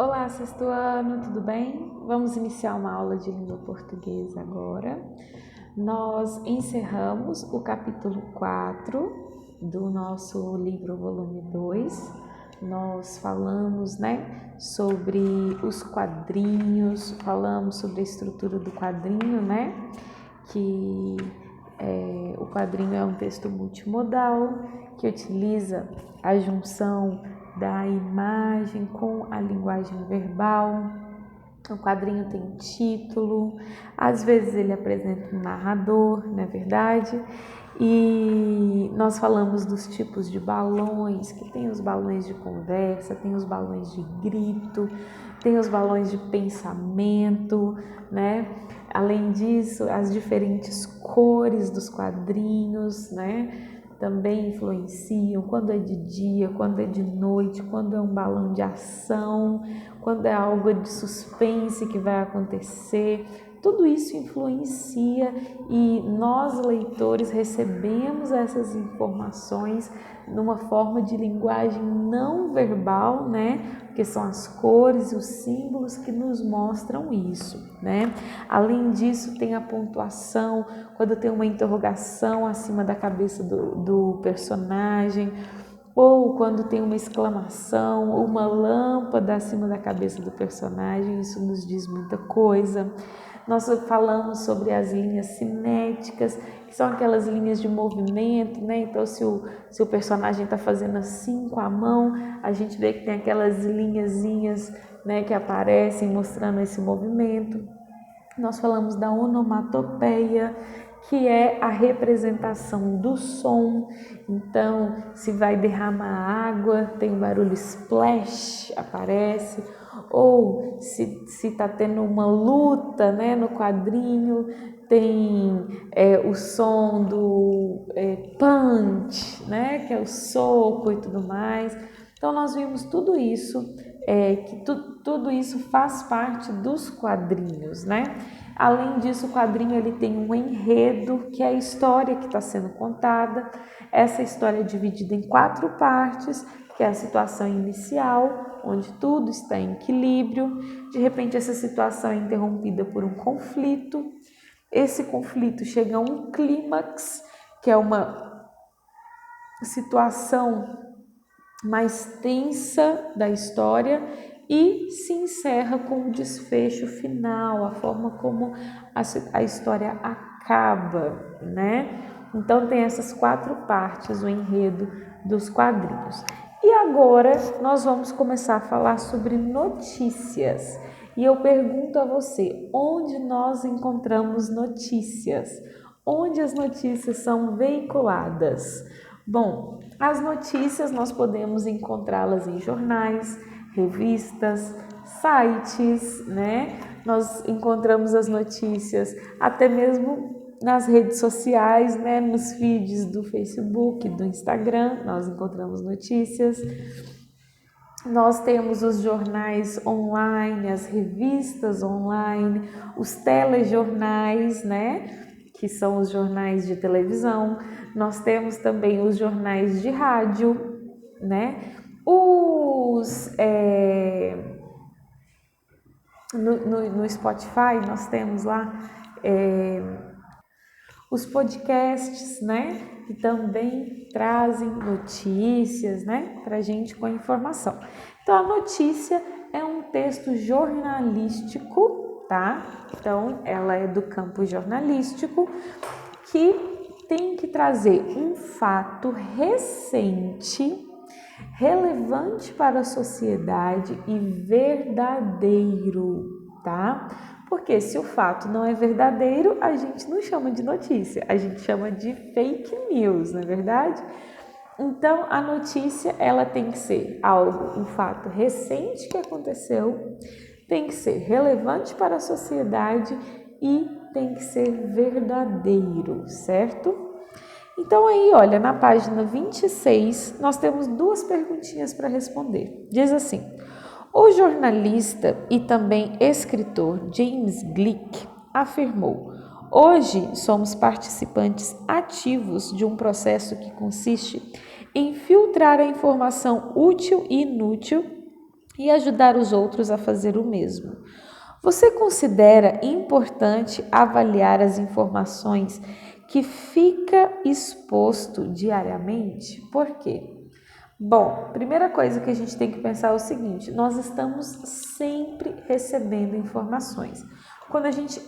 Olá, sexto ano, tudo bem? Vamos iniciar uma aula de língua portuguesa agora. Nós encerramos o capítulo 4 do nosso livro volume 2. Nós falamos, sobre os quadrinhos, falamos sobre a estrutura do quadrinho, Que o quadrinho é um texto multimodal que utiliza a junção da imagem com a linguagem verbal. O quadrinho tem título, às vezes ele apresenta um narrador, não é verdade? E nós falamos dos tipos de balões, que tem os balões de conversa, tem os balões de grito, tem os balões de pensamento, Além disso, as diferentes cores dos quadrinhos, também influenciam, quando é de dia, quando é de noite, quando é um balão de ação, quando é algo de suspense que vai acontecer. Tudo isso influencia e nós, leitores, recebemos essas informações numa forma de linguagem não verbal, Porque são as cores e os símbolos que nos mostram isso, Além disso, tem a pontuação, quando tem uma interrogação acima da cabeça do personagem, ou quando tem uma exclamação, ou uma lâmpada acima da cabeça do personagem, isso nos diz muita coisa. Nós falamos sobre as linhas cinéticas, que são aquelas linhas de movimento, Então, se o personagem está fazendo assim com a mão, a gente vê que tem aquelas linhazinhas, que aparecem mostrando esse movimento. Nós falamos da onomatopeia, que é a representação do som. Então, se vai derramar água, tem o barulho splash, aparece. Ou se está tendo uma luta, no quadrinho, tem o som do punch, que é o soco e tudo mais. Então, nós vimos tudo isso, tudo isso faz parte dos quadrinhos, Além disso, o quadrinho ele tem um enredo, que é a história que está sendo contada. Essa história é dividida em 4 partes, que é a situação inicial, onde tudo está em equilíbrio. De repente, essa situação é interrompida por um conflito. Esse conflito chega a um clímax, que é uma situação mais tensa da história, e se encerra com o desfecho final, a forma como a história acaba, Então tem essas 4 partes, o enredo dos quadrinhos. E agora nós vamos começar a falar sobre notícias. E eu pergunto a você, onde nós encontramos notícias? Onde as notícias são veiculadas? Bom, as notícias nós podemos encontrá-las em jornais, revistas, sites, Nós encontramos as notícias até mesmo nas redes sociais, Nos feeds do Facebook, do Instagram, nós encontramos notícias. Nós temos os jornais online, as revistas online, os telejornais, Que são os jornais de televisão. Nós temos também os jornais de rádio, No Spotify nós temos lá os podcasts, Que também trazem notícias, para a gente com informação. Então, a notícia é um texto jornalístico, tá? Então, ela é do campo jornalístico, que tem que trazer um fato recente, relevante para a sociedade e verdadeiro, tá? Porque se o fato não é verdadeiro, a gente não chama de notícia, a gente chama de fake news, não é verdade? Então, a notícia, ela tem que ser um fato recente que aconteceu, tem que ser relevante para a sociedade e tem que ser verdadeiro, certo? Então aí, olha, na página 26, nós temos 2 perguntinhas para responder. Diz assim: o jornalista e também escritor James Gleick afirmou: hoje somos participantes ativos de um processo que consiste em filtrar a informação útil e inútil e ajudar os outros a fazer o mesmo. Você considera importante avaliar as informações que fica exposto diariamente? Por quê? Bom, primeira coisa que a gente tem que pensar é o seguinte: nós estamos sempre recebendo informações. Quando a gente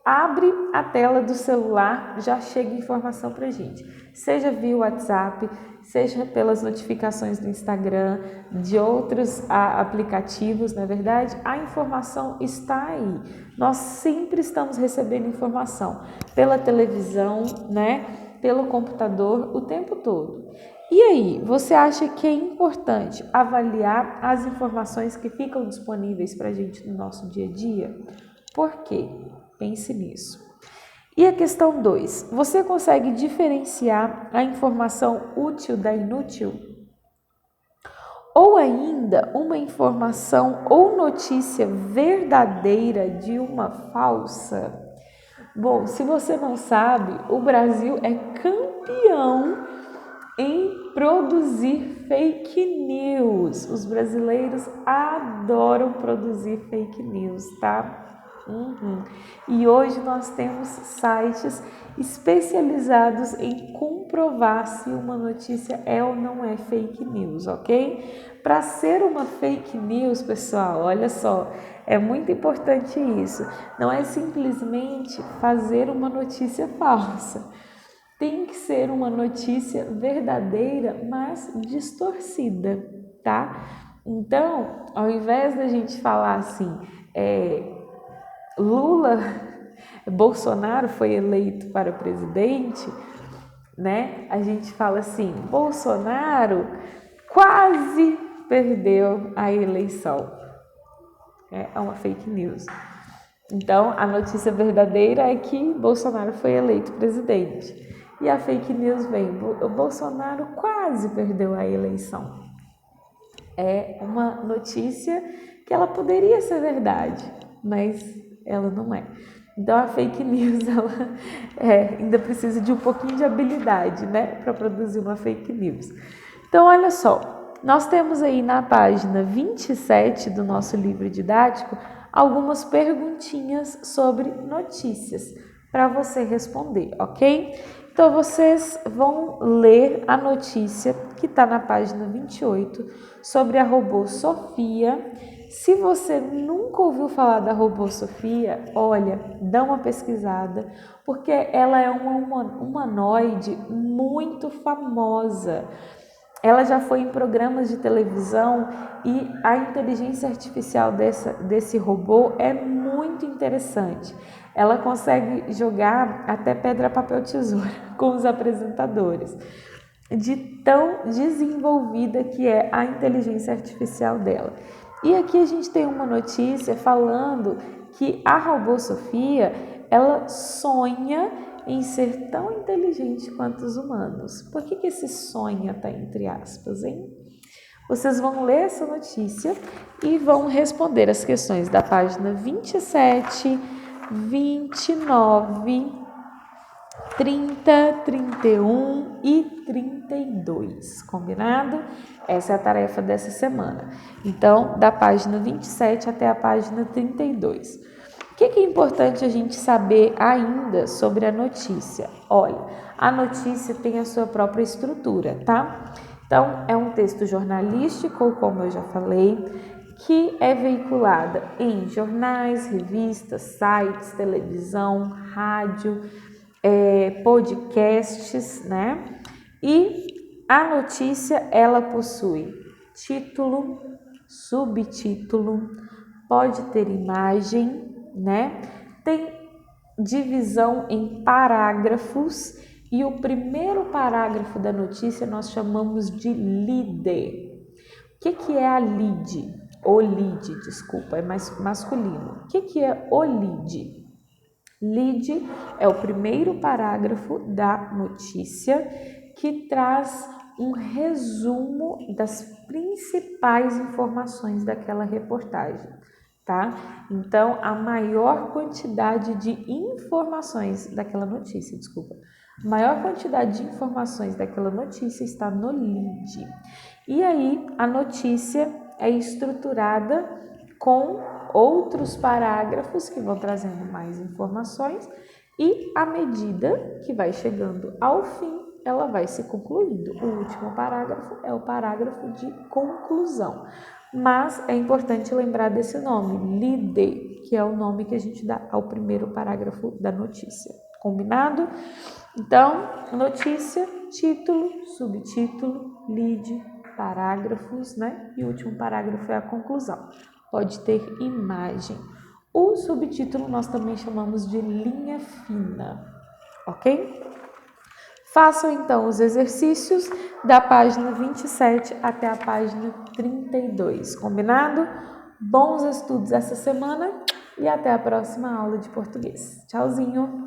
abre a tela do celular, já chega informação para a gente, seja via WhatsApp, seja pelas notificações do Instagram, de outros aplicativos, não é verdade? A informação está aí. Nós sempre estamos recebendo informação pela televisão, né? Pelo computador, o tempo todo. E aí, você acha que é importante avaliar as informações que ficam disponíveis para a gente no nosso dia a dia? Por quê? Pense nisso. E a questão 2, você consegue diferenciar a informação útil da inútil? Ou ainda uma informação ou notícia verdadeira de uma falsa? Bom, se você não sabe, o Brasil é campeão em produzir fake news. Os brasileiros adoram produzir fake news, tá? E hoje nós temos sites especializados em comprovar se uma notícia é ou não é fake news, ok? Para ser uma fake news, pessoal, olha só, é muito importante isso. Não é simplesmente fazer uma notícia falsa. Tem que ser uma notícia verdadeira, mas distorcida, tá? Então, ao invés da gente falar assim, Bolsonaro foi eleito para presidente, né? A gente fala assim, Bolsonaro quase perdeu a eleição. É uma fake news. Então, a notícia verdadeira é que Bolsonaro foi eleito presidente. E a fake news vem, o Bolsonaro quase perdeu a eleição. É uma notícia que ela poderia ser verdade, mas ela não é. Então, a fake news ela ainda precisa de um pouquinho de habilidade, né, para produzir uma fake news. Então, olha só, nós temos aí na página 27 do nosso livro didático algumas perguntinhas sobre notícias para você responder, ok? Então, vocês vão ler a notícia que está na página 28 sobre a robô Sofia. Se você nunca ouviu falar da robô Sofia, olha, dá uma pesquisada, porque ela é uma humanoide muito famosa. Ela já foi em programas de televisão e a inteligência artificial desse robô é muito interessante. Ela consegue jogar até pedra, papel, tesoura com os apresentadores, de tão desenvolvida que é a inteligência artificial dela. E aqui a gente tem uma notícia falando que a robô Sofia, ela sonha em ser tão inteligente quanto os humanos. Por que esse sonha está entre aspas, hein? Vocês vão ler essa notícia e vão responder as questões da página 27, 29, 30, 31 e 32, combinado? Essa é a tarefa dessa semana. Então, da página 27 até a página 32. O que é importante a gente saber ainda sobre a notícia? Olha, a notícia tem a sua própria estrutura, tá? Então, é um texto jornalístico, como eu já falei, que é veiculada em jornais, revistas, sites, televisão, rádio, podcasts, né? E a notícia, ela possui título, subtítulo, pode ter imagem, né? Tem divisão em parágrafos e o primeiro parágrafo da notícia nós chamamos de lead. O que é a lead? O lead, desculpa, é mais masculino. O que é o lead? Lead é o primeiro parágrafo da notícia que traz um resumo das principais informações daquela reportagem, tá? Então, a maior quantidade de informações daquela notícia, a maior quantidade de informações daquela notícia está no lead. E aí, a notícia, é estruturada com outros parágrafos que vão trazendo mais informações e à medida que vai chegando ao fim, ela vai se concluindo. O último parágrafo é o parágrafo de conclusão. Mas é importante lembrar desse nome, lide, que é o nome que a gente dá ao primeiro parágrafo da notícia. Combinado? Então, notícia, título, subtítulo, lide, parágrafos, né? E o último parágrafo é a conclusão. Pode ter imagem. O subtítulo nós também chamamos de linha fina, ok? Façam então os exercícios da página 27 até a página 32, combinado? Bons estudos essa semana e até a próxima aula de português. Tchauzinho!